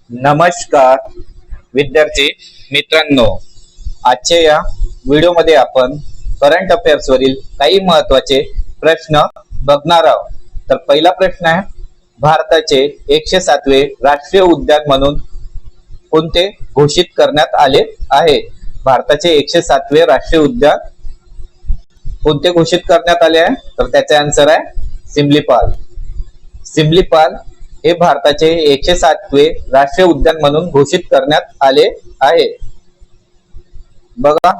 नमस्कार विद्यार्थी मित्रांनो, आजच्या या व्हिडिओमध्ये आपण करंट अफेअर्स वरील काही महत्त्वाचे प्रश्न बघणार आहोत. तर पहिला प्रश्न आहे, भारताचे 107वे राष्ट्रीय उद्यान म्हणून कोणते घोषित करण्यात आले आहे? भारताचे 107वे राष्ट्रीय उद्यान कोणते घोषित करण्यात आले आहे? तर त्याचे आन्सर आहे सिमलीपाल. सिमलीपाल हे भारताचे 107वे राष्ट्रीय उद्यान म्हणून घोषित करण्यात आले आहे. बघा,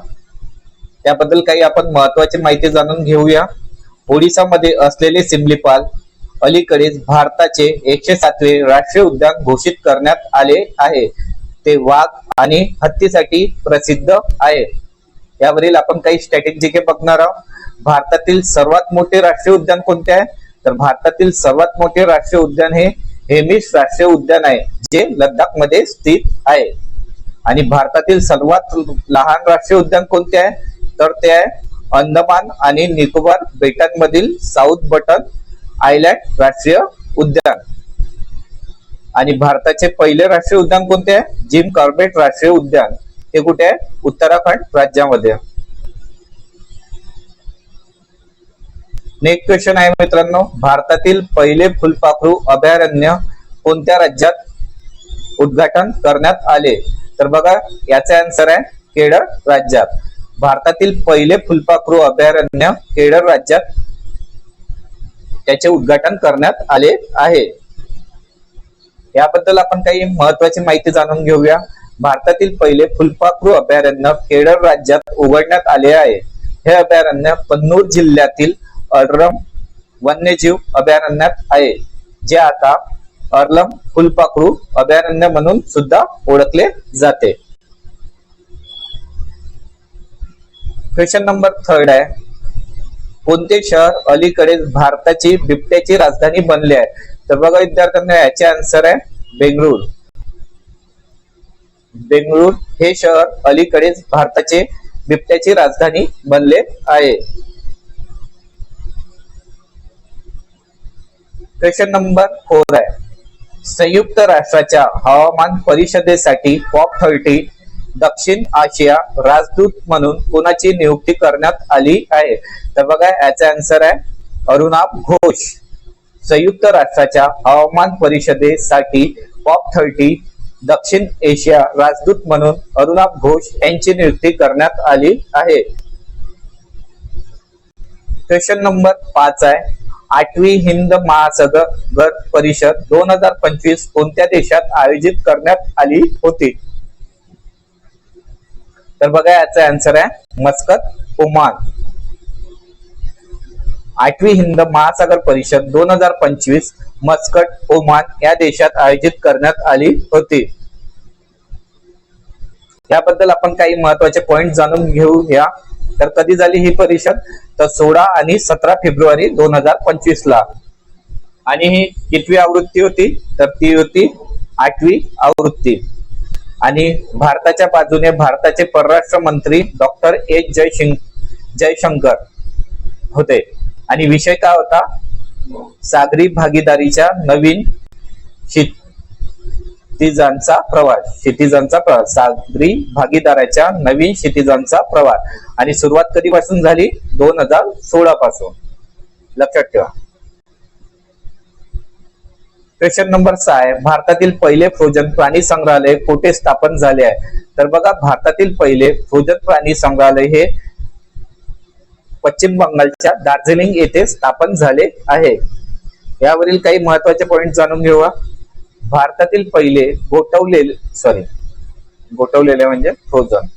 त्याबद्दल काही आपण महत्त्वाची माहिती जाणून घेऊया. ओडिसामध्ये असलेले सिमलीपाल अलीकडेच भारताचे 107वे राष्ट्रीय उद्यान घोषित करण्यात आले आहे. ते वाघ आणि हत्तीसाठी प्रसिद्ध आहे. यावरील आपण काही स्टॅटिस्टिक्स बघणार आहोत. भारतातील सर्वात मोठे राष्ट्रीय उद्यान कोणते आहे? तर भारतातील सर्वात मोठे राष्ट्रीय उद्यान हे हेमिस राष्ट्रीय उद्यान आहे, जे लडाख मध्ये स्थित आहे. आणि भारतातील सर्वात लहान राष्ट्रीय उद्यान कोणते आहे? तर ते आहे अंदमान आणि निकोबार बेटांमधील साऊथ बटन आयलँड राष्ट्रीय उद्यान. आणि भारताचे पहिले राष्ट्रीय उद्यान कोणते आहे? जिम कॉर्बेट राष्ट्रीय उद्यान. हे कुठे आहे? उत्तराखंड राज्यामध्ये. नेक्स्ट क्वेश्चन आहे मित्रांनो, भारतातील पहिले फुलपाखरू अभयारण्य कोणत्या राज्यात उद्घाटन करण्यात आले? तर बघा, याचे आन्सर आहे केरळ राज्यात. भारतातील पहिले फुलपाखरू अभयारण्य केरळ राज्यात त्याचे उद्घाटन करण्यात आले आहे. याबद्दल आपण काही महत्त्वाची माहिती जाणून घेऊया. भारतातील पहिले फुलपाखरू अभयारण्य केरळ राज्यात उघडण्यात आले आहे. हे अभयारण्य कन्नूर जिल्ह्यातील अर्लम वन्यजीव अभयारण्यात आहे, जे आता अर्लम फुलपाखरू अभयारण्य म्हणून सुद्धा ओळखले जाते. क्वेश्चन नंबर 3 आहे, कोणते शहर अलीकडेच भारताची बिबट्याची राजधानी बनले आहे? तर बघा विद्यार्थ्यांना, याचे आन्सर आहे बेंगळूर. बेंगळूर हे शहर अलीकडेच भारताचे बिबट्याची राजधानी बनले आहे. क्वेश्चन नंबर 4 आहे, संयुक्त राष्ट्राच्या हवामान परिषदेसाठी COP30 दक्षिण आशिया राजदूत म्हणून कोणाची नियुक्ती करण्यात आली आहे? तर बघा, याचा आन्सर आहे अरुणाब घोष. संयुक्त राष्ट्राच्या हवामान परिषदेसाठी COP30 दक्षिण एशिया राजदूत म्हणून अरुणाब घोष यांची नियुक्ती करण्यात आली आहे. क्वेश्चन नंबर 5 आहे, 8वी हिंद महासागर परिषद 2025 कोणत्या देशात आयोजित करण्यात आली होती? तर बघा, याचा आन्सर आहे मस्कत, ओमान. 8वी हिंद महासागर परिषद 2025 मस्कट, ओमान या देशात आयोजित करण्यात आली होती. याबद्दल आपण काही महत्त्वाचे पॉइंट जाणून घेऊया. तर कधी झाली ही परिषद? तर 16 आणि 17 फेब्रुवारी 2025 ला. आणि ही कितवी आवृत्ती होती? तर ती होती 8वी आवृत्ती. आणि भारताच्या बाजूने भारताचे परराष्ट्र मंत्री डॉक्टर एस जयशंकर होते. आणि विषय काय होता? सागरी भागीदारीच्या नवीन क्षितिजांचा प्रवास. सागरी भागीदाराच्या नवीन क्षितिजांचा प्रवास. आणि सुरुवात कधीपासून झाली? 2016 पासून. लक्षात ठेवा. क्वेश्चन नंबर 6 आहे, भारतातील पहिले फ्रोजन प्राणी संग्रहालय कुठे स्थापन झाले आहे? तर बघा, भारतातील पहिले फ्रोजन प्राणी संग्रहालय हे पश्चिम बंगालच्या दार्जिलिंग येथे स्थापन झाले आहे. यावरील काही महत्त्वाचे पॉइंट जाणून घेऊया. भारतातील पहिले गोठवलेले म्हणजे फ्रोजन,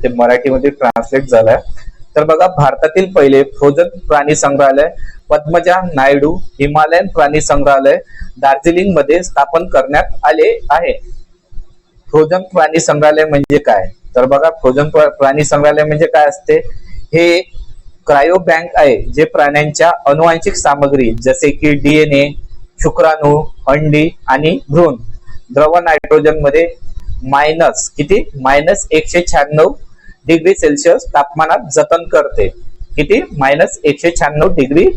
ते मराठीमध्ये ट्रान्सलेट झालंय. तर बघा, भारतातील पहिले फ्रोजन प्राणी संग्रहालय पद्मजा नायडू हिमालयन प्राणी संग्रहालय दार्जिलिंग मध्ये स्थापन करण्यात आले आहे. फ्रोजन प्राणी संग्रहालय म्हणजे काय? तर बघा, फ्रोजन प्राणी संग्रहालय म्हणजे काय असते? हे क्रायो बँक आहे, जे प्राण्यांच्या अनुवांशिक सामग्री जसे की DNA, शुक्राणू, अंडी आणि भ्रूण द्रव नायट्रोजन मध्ये -196 डिग्री सेल्सिअस तापमानात जतन करते. किती? -196 डिग्री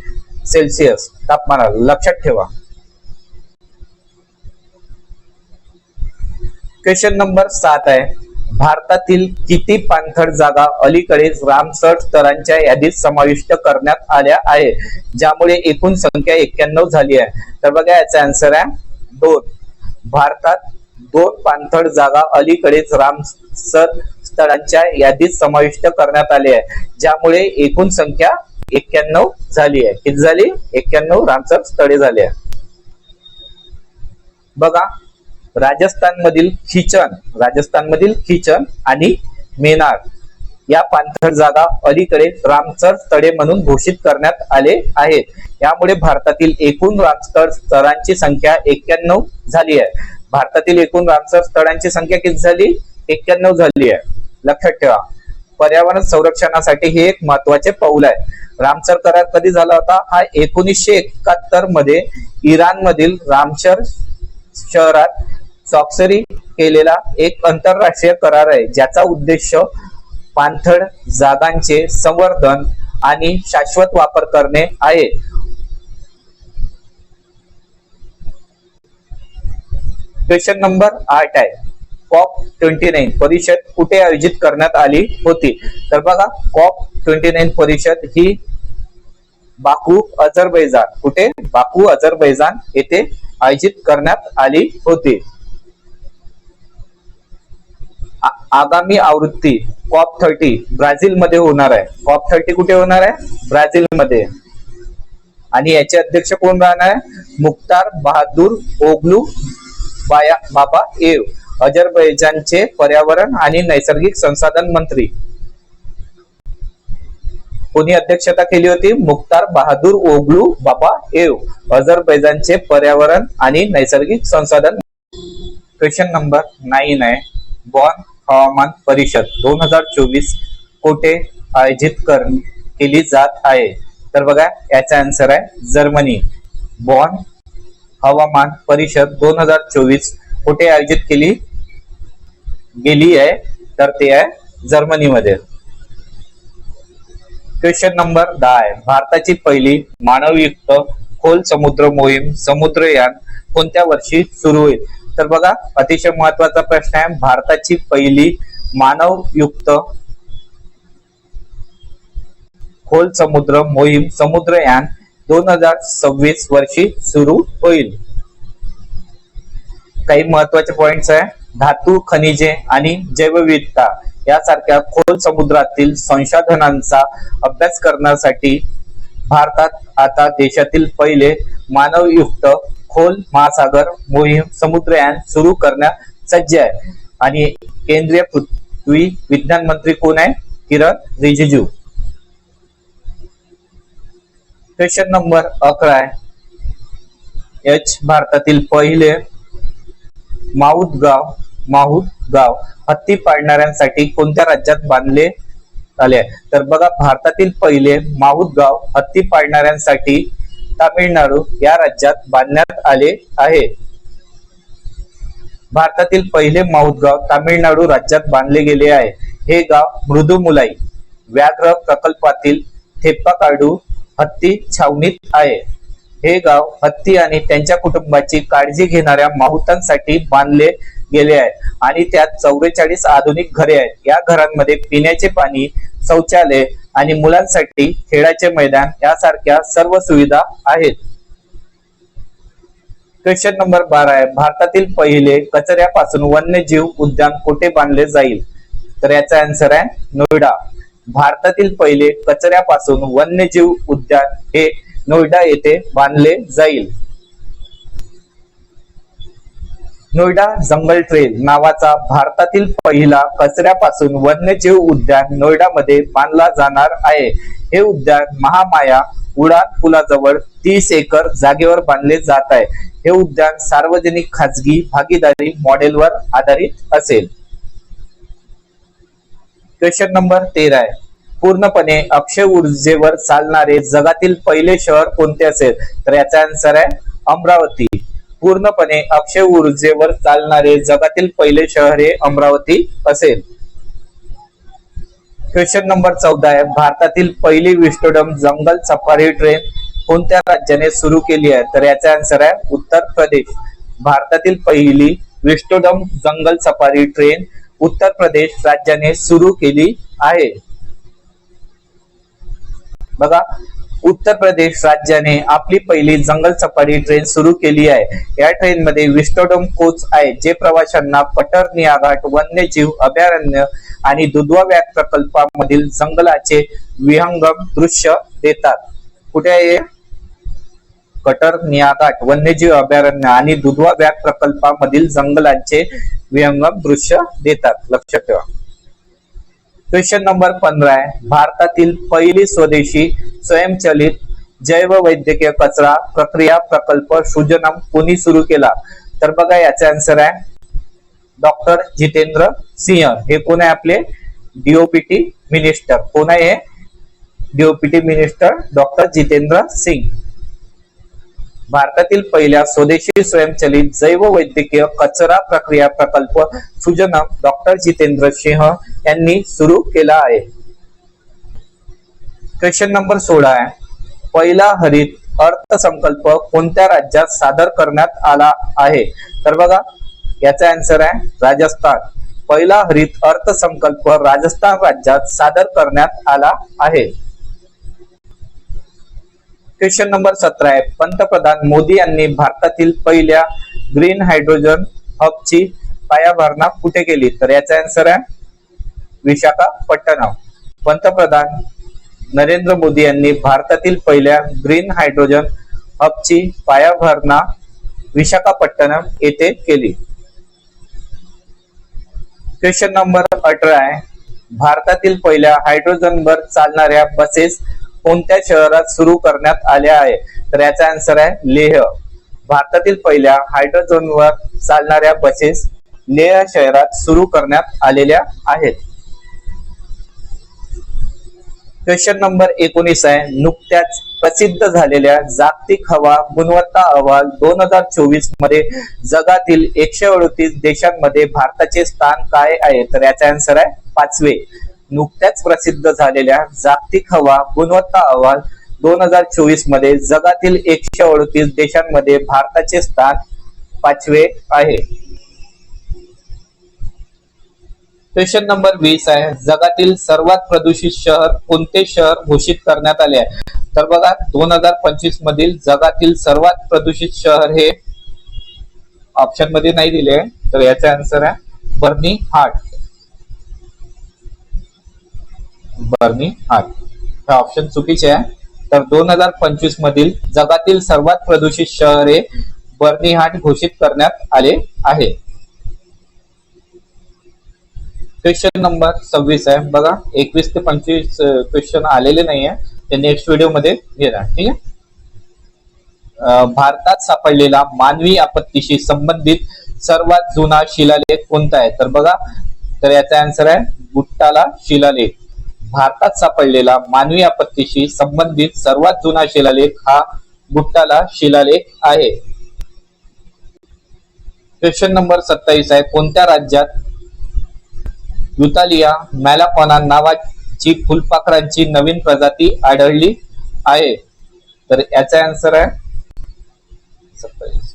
सेल्सिअस तापमानात. लक्षात ठेवा. क्वेश्चन नंबर 7 आहे, भारतातील किती पाणथळ जागा अलीकडेच रामसर स्तरांच्या यादीत समाविष्ट करण्यात आल्या आहे, ज्यामुळे एकूण संख्या 91 झाली आहे? तर बघा याचा आन्सर आहे 2. भारतात 2 पाणथळ जागा अलीकडेच रामसर स्थळांच्या यादीत समाविष्ट करण्यात आली आहे, ज्यामुळे एकूण संख्या 91 झाली आहे. किती झाली? 91 रामसर स्थळे झाली आहे. बघा राजस्थानमधील खिचन आणि मेनार या पाणथळ जागा अलीकडे रामसर स्थळे म्हणून घोषित करण्यात आले आहेत. यामुळे भारतातील एकूण रामसर स्थळांची संख्या 91 झाली आहे. भारतातील एकूण रामसर स्थळांची संख्या किती झाली? 91 झाली आहे. लक्षात ठेवा, पर्यावरण संरक्षणासाठी हे एक महत्वाचे पाऊल आहे. रामसर करार कधी झाला होता? हा 1971 मध्ये इराण मधील रामसर शहरात स्वाक्षरी केलेला एक आंतरराष्ट्रीय करार आहे, ज्याचा उद्देश पाणथळ जागांचे संवर्धन आणि शाश्वत वापर करणे आहे. क्वेश्चन नंबर 8 आहे, COP29 परिषद कुठे आयोजित करण्यात आली होती? तर बघा COP29 परिषद ही बाकू अझरबैजान, कुठे? बाकू अझरबैजान येथे आयोजित करण्यात आली होती. आगामी आवृत्ती COP30 ब्राझील मध्ये होणार आहे. COP30 कुठे होणार आहे? ब्राझील मध्ये. आणि याचे अध्यक्ष कोण राहणार आहे? मुख्तार बहादूर ओगलू बाबाएव, अझरबैजानचे पर्यावरण आणि नैसर्गिक संसाधन मंत्री. कोणी अध्यक्षता केली होती? मुख्तार बहादूर ओगलू बाबाएव, अझरबैजानचे पर्यावरण आणि नैसर्गिक संसाधन. क्वेश्चन नंबर 9 आहे, बॉन हवामान परिषद 2024 कुठे आयोजित केली जात आहे? तर बघा याचा आन्सर आहे जर्मनी. बॉन हवामान परिषद 2024 कुठे आयोजित केली गेली आहे? तर ते आहे जर्मनीमध्ये. क्वेश्चन नंबर 10 आहे, भारताची पहिली मानवयुक्त खोल समुद्र मोहीम समुद्रयान कोणत्या वर्षी सुरू होईल? तर बघा अतिशय महत्वाचा प्रश्न आहे. भारताची पहिली मानवयुक्त खोल समुद्र मोहीम समुद्रयान 2026 वर्षी सुरू होईल. काही महत्वाचे पॉइंट्स आहे, धातू, खनिजे आणि जैवविविधता यासारख्या खोल समुद्रातील संशोधनांचा अभ्यास करण्यासाठी भारतात आता देशातील पहिले मानवयुक्त खोल महासागर मोहीम समुद्रयान सुरू करण्यास सज्ज आहे. आणि केंद्रीय पृथ्वी विज्ञान मंत्री कोण आहे? किरण रिजिजू. क्वेश्चन नंबर 11 आहे, भारतातील पहिले माऊद गाव हत्ती पाळणाऱ्यांसाठी कोणत्या राज्यात बांधले आले? तर बघा भारतातील पहिले माऊद गाव हत्ती पाळणाऱ्यांसाठी तामिळनाडू या राज्यात बांधण्यात आले आहे. भारतातील पहिले माऊद गाव तामिळनाडू राज्यात बांधले गेले आहे. हे गाव मृदुमुलाई व्याघ्र प्रकल्पातील थेप्पाकाडू हत्ती छावणीत आहे. हे गाव हत्ती आणि त्यांच्या कुटुंबाची काळजी घेणाऱ्या माहुतांसाठी बांधले गेले आहे आणि त्यात 44 आधुनिक घरे आहेत. या घरांमध्ये पिण्याचे पाणी, शौचालय आणि मुलांसाठी खेळाचे मैदान यासारख्या सर्व सुविधा आहेत. क्वेश्चन नंबर 12 आहे, भारतातील पहिले कचऱ्यापासून वन्यजीव उद्यान कुठे बांधले जाईल? तर याचा आन्सर आहे नोएडा. भारतातील पहिले कचऱ्यापासून वन्यजीव उद्यान हे नोएडा येथे बांधले जाईल. नोएडा जंगल ट्रेल नावाचा भारतातील पहिला कचऱ्यापासून वन्यजीव उद्यान नोएडा मध्ये बांधला जाणार आहे. हे उद्यान महामाया उडान पुलाजवळ 30 एकर जागेवर बांधले जात आहे. हे उद्यान सार्वजनिक खाजगी भागीदारी मॉडेलवर आधारित असेल. क्वेश्चन नंबर 13 आहे, पूर्णपणे अक्षय ऊर्जेवर चालणारे जगातील पहिले शहर कोणते असेल? तर याचा आन्सर आहे अमरावती. पूर्णपणे अक्षय ऊर्जेवर चालणारे जगातील पहिले शहर हे अमरावती असेल. क्वेश्चन नंबर 14 आहे, भारतातील पहिली विस्टोडम जंगल सफारी ट्रेन कोणत्या राज्याने सुरू केली आहे? तर याचा आन्सर आहे उत्तर प्रदेश. भारतातील पहिली विस्टोडम जंगल सफारी ट्रेन उत्तर प्रदेश राज्याने सुरू केली आहे? बघा, उत्तर प्रदेश राज्याने आपली पहिली जंगल सफारी ट्रेन सुरू केली आहे। या ट्रेन मध्ये विस्टोडम कोच आहे, जे प्रवाशांना पटर्निया घाट वन्यजीव अभयारण्य आणि दुधवा व्याघ्र प्रकल्पामधील जंगलाचे विहंगम दृश्य देतात। कुठे आहे? पटर्निया घाट वन्यजीव अभयारण्य आणि दुधवा व्याघ्र प्रकल्पामधील जंगलांचे विहंगम दृश्य देतात, लक्षात ठेवा। क्वेश्चन नंबर 15 आहे, भारतातील पहिली स्वदेशी स्वयंचलित जैव वैद्यकीय कचरा प्रक्रिया प्रकल्प सुजनम कोणी सुरू केला? तर बघा, याचा आन्सर आहे डॉक्टर जितेंद्र सिंह। हे कोण आहे? आपले डीओपीटी मिनिस्टर। कोण आहे हे? DOPT minister doctor Jitendra Singh. भारतातील पहिल्या स्वदेशी स्वयंचलित जैव वैद्यकीय कचरा प्रक्रिया प्रकल्प सुजनम डॉक्टर जितेंद्र सिंह यांनी सुरू केला आहे। क्वेश्चन नंबर 16 आहे, पहिला हरित अर्थसंकल्प कोणत्या राज्यात सादर करण्यात आला आहे? तर बघा, याचा आन्सर आहे राजस्थान। पहिला हरित अर्थसंकल्प राजस्थान राज्यात सादर करण्यात आला आहे। क्वेश्चन नंबर 17 आहे, पंतप्रधान मोदी यांनी भारतातील पहिल्या ग्रीन हायड्रोजन हबची पायाभरणी कुठे केली? तर याचा आन्सर आहे विशाखापट्टणम। पंतप्रधान नरेंद्र मोदी यांनी भारतातील पहिल्या ग्रीन हायड्रोजन हबची पायाभरणी विशाखापट्टणम येथे केली। क्वेश्चन नंबर 18 आहे, भारतातील पहिल्या हायड्रोजनवर चालणाऱ्या बसेस कोणत्या शहरात सुरू करण्यात आल्या आहे? तर याचा आन्सर आहे लेह। भारतातील पहिल्या हायड्रोजनवर चालणाऱ्या बसेस लेह शहरात सुरू करण्यात आलेल्या आहेत। क्वेश्चन नंबर 19 आहे, नुकत्याच प्रसिद्ध झालेल्या जागतिक हवा गुणवत्ता अहवाल 2024 मध्ये जगातील 138 देशांमध्ये भारताचे स्थान काय आहे? तर याचा आन्सर आहे 5वे। नुकत्याच प्रसिद्ध झालेल्या जागतिक हवा गुणवत्ता अहवाल 2024 मध्ये जगातील 138 देशांमध्ये भारताचे स्थान 5वे आहे। क्वेश्चन नंबर 20 आहे, जगातील सर्वात प्रदूषित शहर कोणते शहर घोषित करण्यात आले आहे? तर बघा, 2025 मधील जगातील सर्वात प्रदूषित शहर हे ऑप्शन मध्ये नाही दिले, तर याचा आन्सर आहे बर्मिंगहॅम। बर्मिंगहॅम हा ऑप्शन चुकीचे आहे। तर 2025 मधील जगातील सर्वात प्रदूषित शहर हे बर्मिंगहॅम घोषित करण्यात आले आहे। क्वेश्चन नंबर 26 आहे, बघा 21 ते 25 क्वेश्चन आलेले नाहीये, ते नेक्स्ट व्हिडिओ मध्ये घेणार, ठीक आहे। भारतात सापडलेला मानवी आपत्तीशी संबंधित सर्वात जुना शिलालेख कोणता आहे? तर बघा, तर याचा आन्सर आहे गुट्टाला शिलालेख। भारतात सापडलेला मानवी आपत्तीशी संबंधित सर्वात जुना शिलालेख हा गुट्टाला शिलालेख आहे। क्वेश्चन नंबर 27 आहे, कोणत्या राज्यात युतालिया मॅलाकॉना नावाची फुलपाखरांची नवीन प्रजाती आढळली आहे? तर याचा आन्सर आहे 27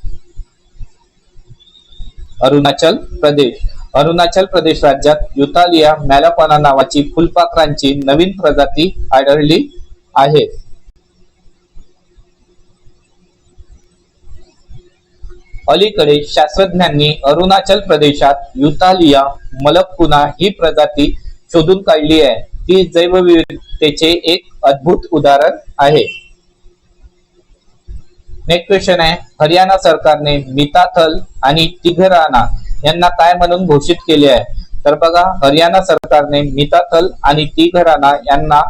अरुणाचल प्रदेश। अरुणाचल प्रदेश राज्यात युतालिया मॅलाकॉना नावाची फुलपाखरांची नवीन प्रजाती आढळली आहे। अलीकडे शास्त्रज्ञांनी अरुणाचल प्रदेशात युतालिया मलक्कुना ही प्रजाती शोधून काढली आहे। ती जैवविविधतेचे एक अद्भुत उदाहरण आहे। नेक्स्ट क्वेश्चन आहे, हरियाणा सरकारने मिताथल आणि तिघराना यांना काय म्हणून घोषित केले आहे? तर बघा, हरियाणा सरकारने मिताथल आणि तिघराना यांना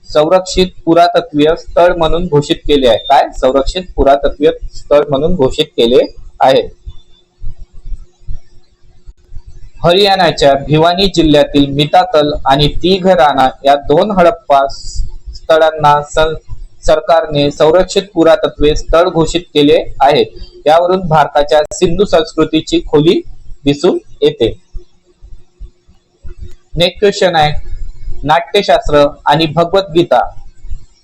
संरक्षित पुरातत्वीय स्थळ म्हणून घोषित केले आहे। काय? संरक्षित पुरातत्वीय स्थळ म्हणून घोषित केले आहे। हरियाणाच्या भिवानी जिल्ह्यातील मिताथल आणि तिघराना या दोन हडप्पा स्थळांना सरकारने संरक्षित पुरातत्वीय स्थळ घोषित केले आहे। यावरून भारताच्या सिंधू संस्कृतीची खोली दिसून येते। नेक्स्ट क्वेश्चन आहे, नाट्यशास्त्र आणि भगवद्गीता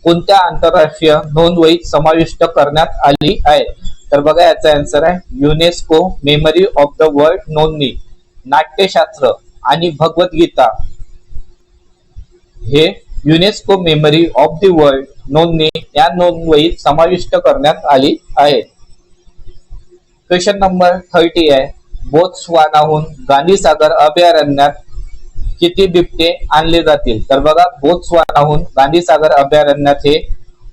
कोणत्या आंतरराष्ट्रीय नोंदवहीत समाविष्ट करण्यात आली आहे? तर बघा याचा आन्सर आहे UNESCO memory of the world नोंदणी, नाट्यशास्त्र आणि भगवद्गीता हे UNESCO memory of the world नोंदणी या नोंदवहीत समाविष्ट करण्यात आली आहे. क्वेश्चन नंबर 30 आहे, बोत्सवानाहून गांधीसागर अभयारण्यात किती बिबटे आणले जातील? तर बघा बोत्सवानाहून गांधीसागर अभयारण्यात हे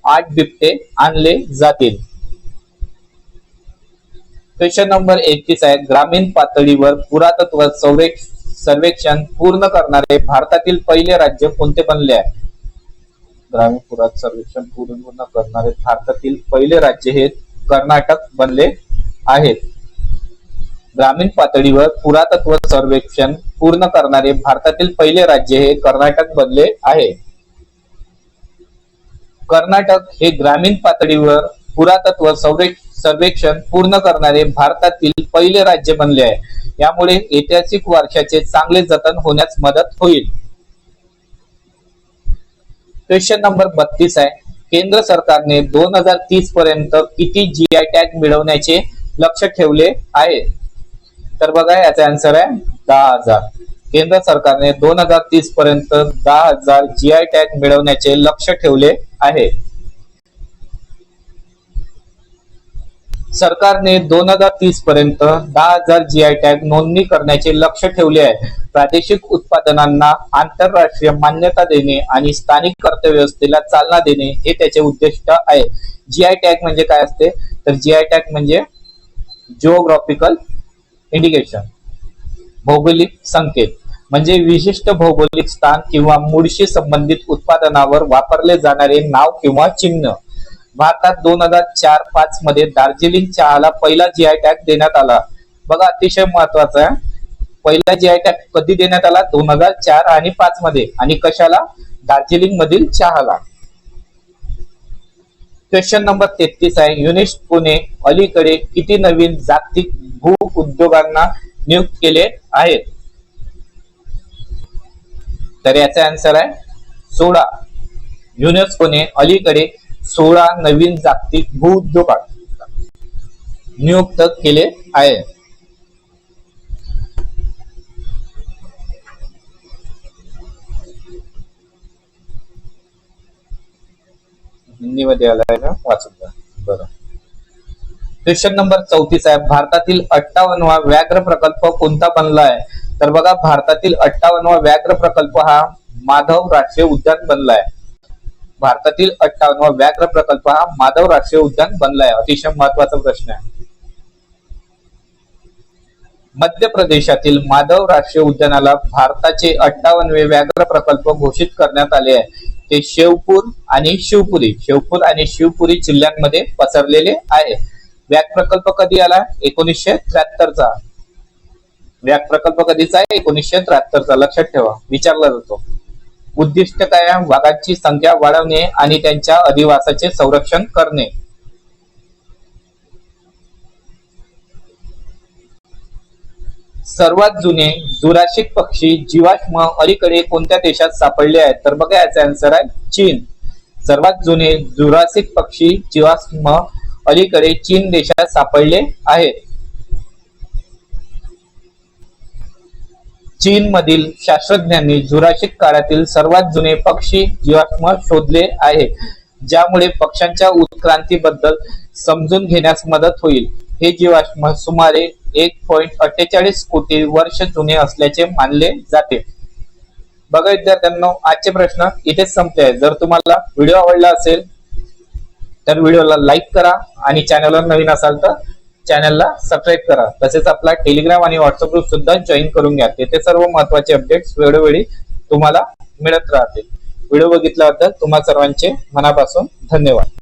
8 बिबटे आणले जातील. क्वेश्चन नंबर 31 आहे, ग्रामीण पातळीवर पुरातत्व सर्वेक्षण पूर्ण करणारे भारतातील पहिले राज्य कोणते बनले आहे? ग्रामीण पुरातत्व सर्वेक्षण पूर्ण करणारे भारतातील पहिले राज्य हे कर्नाटक बनले आहेत. ग्रामीण पातळीवर पुरातत्व सर्वेक्षण पूर्ण करणारे भारतातील पहिले राज्य हे कर्नाटक बनले आहे. कर्नाटक हे ग्रामीण पातळीवर पुरातत्व सर्वेक्षण पूर्ण करणारे भारतातील पहिले राज्य बनले आहे. यामुळे ऐतिहासिक वारशाचे चांगले जतन होण्यास मदत होईल. क्वेश्चन नंबर 32 आहे, केंद्र सरकारने 2030 पर्यंत किती जीआय टॅग मिळवण्याचे लक्ष ठेवले आहे? तर बघा याचा आन्सर आहे 10,000. केंद्र सरकारने 2030 पर्यंत 10,000 जीआय टॅग मिळवण्याचे लक्ष ठेवले आहे. सरकारने 2030 पर्यंत 10,000 जीआय टॅग नोंदणी करण्याचे लक्ष ठेवले आहे. प्रादेशिक उत्पादनांना आंतरराष्ट्रीय मान्यता देणे आणि स्थानिक अर्थव्यवस्थेला चालना देणे हे त्याचे उद्दिष्ट आहे. जीआय टॅग म्हणजे काय असते? तर जीआय टॅग म्हणजे जिओग्राफिकल इंडिकेशन, भौगोलिक संकेत, म्हणजे विशिष्ट भौगोलिक स्थान किंवा मूळशी संबंधित उत्पादनावर वापरले जाणारे नाव किंवा चिन्ह. भारतात 2004-5 मध्ये दार्जिलिंग चहाला पहिला जीआय टॅग देण्यात आला. बघा अतिशय महत्वाचा आहे, पहिला जीआय टॅग कधी देण्यात आला? 2004 आणि 5 मध्ये. आणि कशाला? दार्जिलिंग मधील चहाला. क्वेश्चन नंबर 33 आहे, युनेस्कोने अलीकडे किती नवीन जागतिक भू उद्योगांना नियुक्त केले आहेत? तर याचा आन्सर आहे 16. युनेस्कोने अलीकडे 16 नवीन जागतिक भू उद्योगांना नियुक्त केले आहे. हिंदीमध्ये आलाय ना, वाचून घ्या. बरं. क्वेश्चन नंबर 34 आहे, भारतातील 58वा व्याघ्र प्रकल्प कोणता बनला आहे? तर बघा भारतातील 58वा व्याघ्र प्रकल्प हा माधव राष्ट्रीय उद्यान बनला आहे. भारतातील 58वा व्याघ्र प्रकल्प हा माधव राष्ट्रीय उद्यान बनला आहे. अतिशय महत्वाचा प्रश्न आहे. मध्य प्रदेशातील माधव राष्ट्रीय उद्यानाला भारताचे 58वे व्याघ्र प्रकल्प घोषित करण्यात आले आहे. ते शेवपूर आणि शिवपुरी जिल्ह्यांमध्ये पसरलेले आहे. व्याघ्र प्रकल्प कधी आला? 1973चा. व्याघ्र प्रकल्प कधीचा आहे? 1973चा. लक्षात ठेवा, विचारला जातो. उद्दिष्ट काय आहे? वाघांची संख्या वाढवणे आणि त्यांच्या अधिवासाचे संरक्षण करणे. सर्वात जुने जुरासिक पक्षी जीवाश्म अलीकडे कोणत्या देशात सापडले आहेत? तर बघा याचा आन्सर आहे चीन. सर्वात जुने जुरासिक पक्षी जीवाश्म अलीकडे चीन देशात सापडले आहेत. चीन मधील शास्त्रज्ञांनी जुरासिक काळातील सर्वात जुने पक्षी जीवाश्म शोधले आहे, ज्यामुळे पक्ष्यांच्या उत्क्रांतीबद्दल समजून घेण्यास मदत होईल. हे जीवाश्म सुमारे 1.48 कोटी वर्ष जुने असल्याचे मानले जाते. बघा विद्यार्थ्यांनो, आजचे प्रश्न इथेच संपले आहेत. जर तुम्हाला व्हिडिओ आवडला असेल तर व्हिडिओला लाईक करा आणि चॅनलवर नवीन असाल तर चॅनलला सबस्क्राईब करा. तसेच आपला टेलिग्राम आणि व्हॉट्सअप ग्रुप सुद्धा जॉईन करून घ्या. तेथे सर्व महत्त्वाचे अपडेट्स वेळोवेळी तुम्हाला मिळत राहतील. व्हिडिओ बघितल्याबद्दल तुम्हा सर्वांचे मनापासून धन्यवाद.